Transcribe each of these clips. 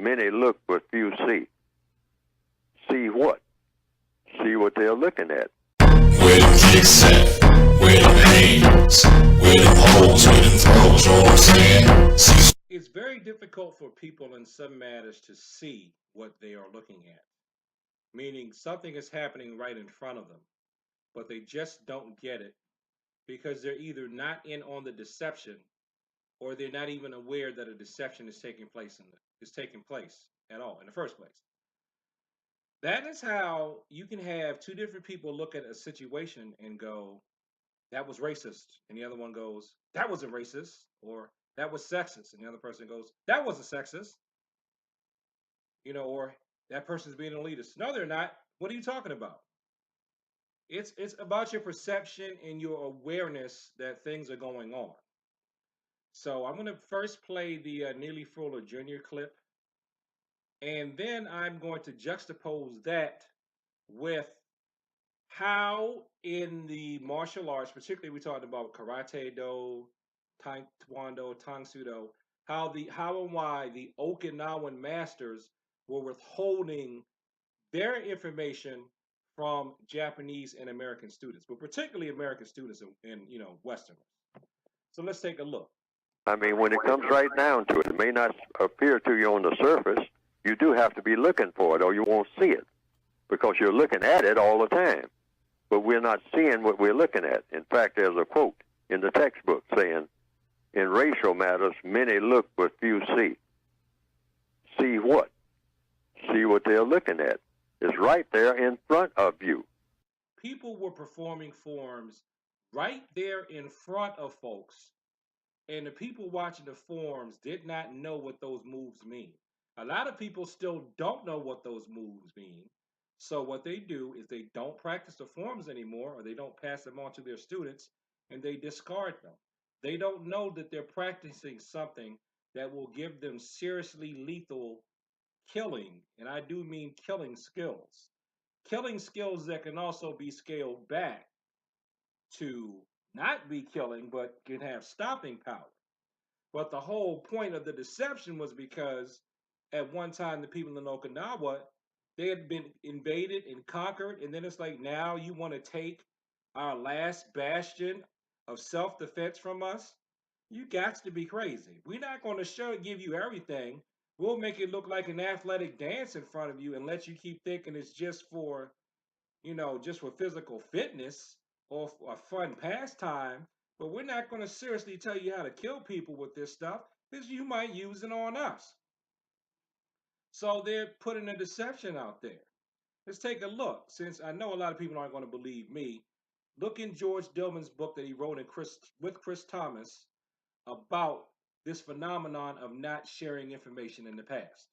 Many look, but few see. See what? See what they're looking at. Where them kicks at? Where them hands? Where them holes? Where them throws? You know what I'm saying? See, It's very difficult for people in some matters to see what they are looking at, meaning something is happening right in front of them, but they just don't get it because they're either not in on the deception or they're not even aware that a deception is taking place at all in the first place. That is how you can have two different people look at a situation and go, that was racist. And the other one goes, that wasn't racist. Or that was sexist. And the other person goes, that wasn't sexist. Or that person's being an elitist. No, they're not. What are you talking about? It's about your perception and your awareness that things are going on. So I'm going to first play the Neely Fuller Jr. clip, and then I'm going to juxtapose that with how in the martial arts, particularly we talked about karate do, taekwondo, tang sudo, how and why the Okinawan masters were withholding their information from Japanese and American students, but particularly American students and Westerners. So let's take a look. I mean, when it comes right down to it, it may not appear to you on the surface. You do have to be looking for it or you won't see it because you're looking at it all the time. But we're not seeing what we're looking at. In fact, there's a quote in the textbook saying, in racial matters, many look but few see. See what? See what they're looking at. It's right there in front of you. People were performing forms right there in front of folks, and the people watching the forms did not know what those moves mean. A lot of people still don't know what those moves mean. So what they do is they don't practice the forms anymore, or they don't pass them on to their students, and they discard them. They don't know that they're practicing something that will give them seriously lethal killing, and I do mean killing skills. Killing skills that can also be scaled back to not be killing, but can have stopping power. But the whole point of the deception was because at one time the people in Okinawa, they had been invaded and conquered, and then it's like now you want to take our last bastion of self-defense from us? You got to be crazy. We're not going to give you everything. We'll make it look like an athletic dance in front of you and let you keep thinking it's just for physical fitness or a fun pastime. But we're not going to seriously tell you how to kill people with this stuff because you might use it on us. So they're putting a deception out there. Let's take a look. Since I know a lot of people aren't going to believe me, look in George Dillman's book that he wrote with Chris Thomas about this phenomenon of not sharing information in the past.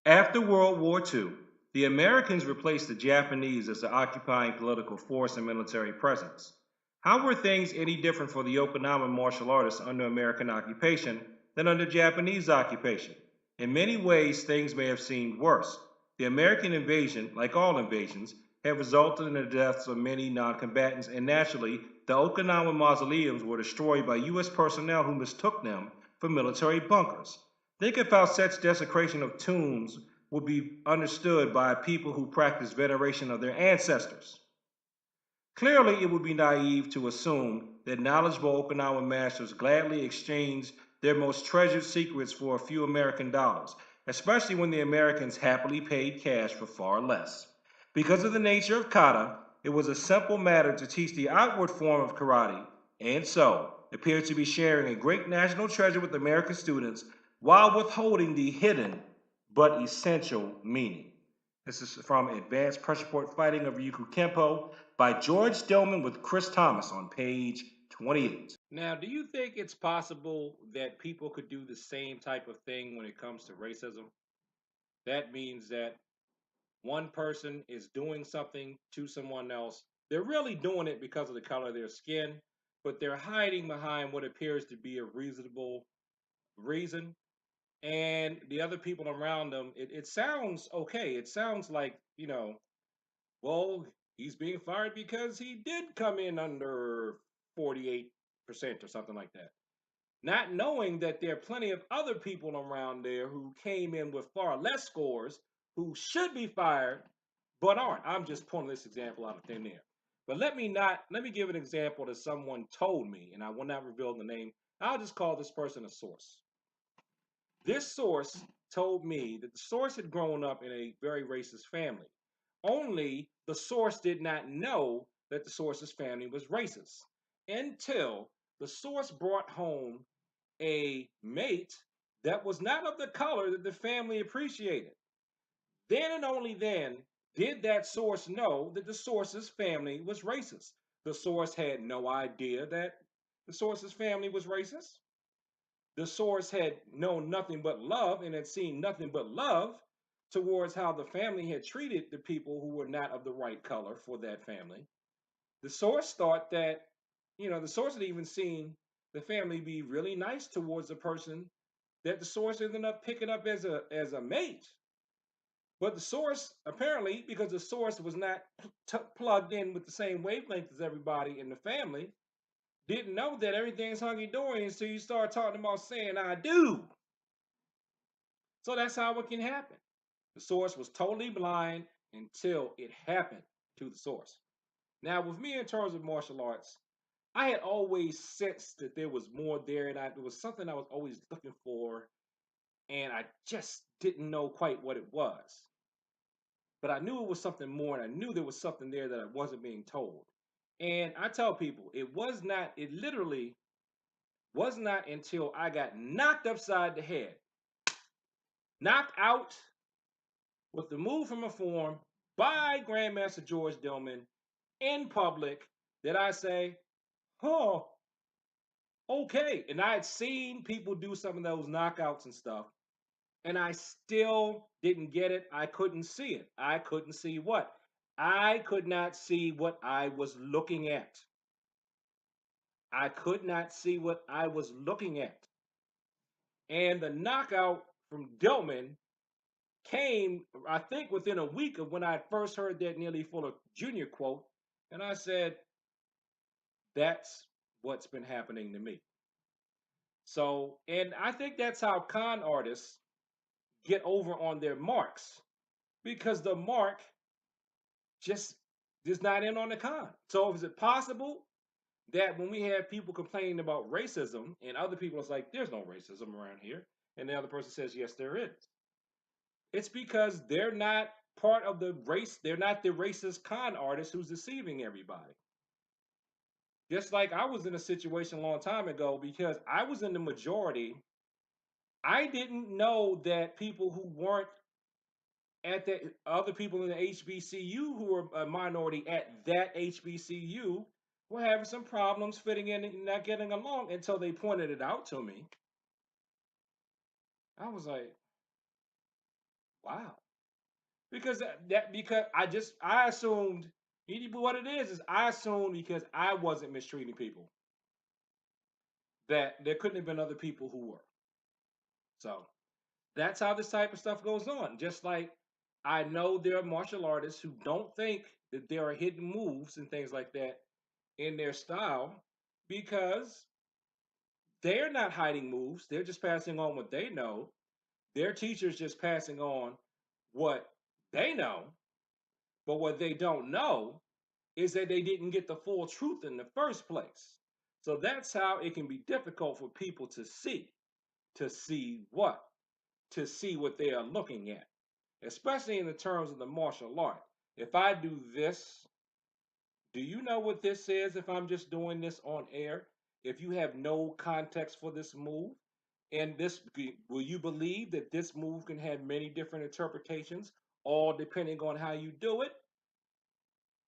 After World War II, the Americans replaced the Japanese as the occupying political force and military presence. How were things any different for the Okinawan martial artists under American occupation than under Japanese occupation? In many ways, things may have seemed worse. The American invasion, like all invasions, had resulted in the deaths of many non-combatants, and naturally, the Okinawan mausoleums were destroyed by U.S. personnel who mistook them for military bunkers. Think of how such desecration of tombs would be understood by people who practice veneration of their ancestors. Clearly, it would be naive to assume that knowledgeable Okinawan masters gladly exchanged their most treasured secrets for a few American dollars, especially when the Americans happily paid cash for far less. Because of the nature of kata, it was a simple matter to teach the outward form of karate, and so appeared to be sharing a great national treasure with American students while withholding the hidden but essential meaning. This is from Advanced Pressure Point Fighting of Ryukyu Kempo by George Dillman with Chris Thomas on page 28. Now, do you think it's possible that people could do the same type of thing when it comes to racism? That means that one person is doing something to someone else. They're really doing it because of the color of their skin, but they're hiding behind what appears to be a reasonable reason. And the other people around them, it sounds okay. It sounds like, well, he's being fired because he did come in under 48% or something like that. not knowing that there are plenty of other people around there who came in with far less scores who should be fired but aren't. I'm just pulling this example out of thin air. But let me give an example that someone told me, and I will not reveal the name. I'll just call this person a source. This source told me that the source had grown up in a very racist family. Only the source did not know that the source's family was racist until the source brought home a mate that was not of the color that the family appreciated. Then and only then did that source know that the source's family was racist. The source had no idea that the source's family was racist. The source had known nothing but love and had seen nothing but love towards how the family had treated the people who were not of the right color for that family. The source thought that, the source had even seen the family be really nice towards the person that the source ended up picking up as a mate. But the source, apparently, because the source was not plugged in with the same wavelength as everybody in the family, didn't know that everything's hunky dory until you start talking about saying I do. So that's how it can happen. The source was totally blind until it happened to the source. Now, with me in terms of martial arts, I had always sensed that there was more there, and there was something I was always looking for, and I just didn't know quite what it was. But I knew it was something more, and I knew there was something there that I wasn't being told. And I tell people, it literally was not until I got knocked upside the head, knocked out with the move from a form by Grandmaster George Dillman in public that I say, oh, okay. And I had seen people do some of those knockouts and stuff, and I still didn't get it. I couldn't see it. I couldn't see what? I could not see what I was looking at. I could not see what I was looking at. And the knockout from Dillman came, I think, within a week of when I first heard that Nearly Fuller Jr. quote. And I said, that's what's been happening to me. So, and I think that's how con artists get over on their marks because the mark just is not in on the con. So, is it possible that when we have people complaining about racism and other people is like, there's no racism around here, and the other person says, yes, there is? It's because they're not part of the race. They're not the racist con artist who's deceiving everybody. Just like I was in a situation a long time ago because I was in the majority. I didn't know that people who weren't at that other people in the HBCU who were a minority at that HBCU were having some problems fitting in and not getting along until they pointed it out to me. I was like, wow. Because because I assumed what it is I assumed because I wasn't mistreating people that there couldn't have been other people who were. So that's how this type of stuff goes on. Just like I know there are martial artists who don't think that there are hidden moves and things like that in their style because they're not hiding moves. They're just passing on what they know. Their teacher's just passing on what they know. But what they don't know is that they didn't get the full truth in the first place. So that's how it can be difficult for people to see. To see what? To see what they are looking at, especially in the terms of the martial art. If I do this, do you know what this is if I'm just doing this on air? If you have no context for this move, and this, will you believe that this move can have many different interpretations, all depending on how you do it?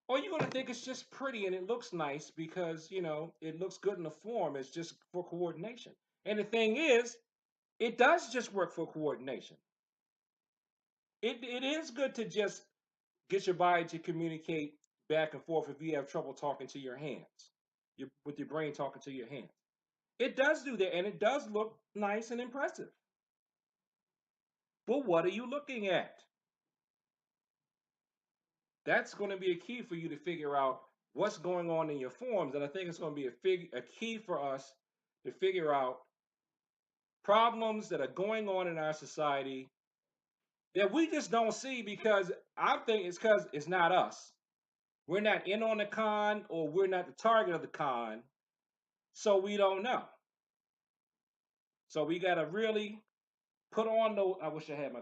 Or you're going to think it's just pretty and it looks nice because, it looks good in the form. It's just for coordination. And the thing is, it does just work for coordination. It is good to just get your body to communicate back and forth if you have trouble talking to your hands, with your brain talking to your hands. It does do that, and it does look nice and impressive. But what are you looking at? That's going to be a key for you to figure out what's going on in your forms, and I think it's going to be a key for us to figure out problems that are going on in our society that we just don't see because I think it's because it's not us. We're not in on the con or we're not the target of the con, so we don't know. So we got to really put on those. I wish I had my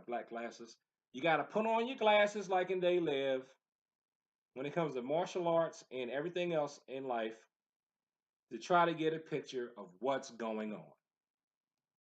black glasses. You got to put on your glasses like in They Live when it comes to martial arts and everything else in life to try to get a picture of what's going on.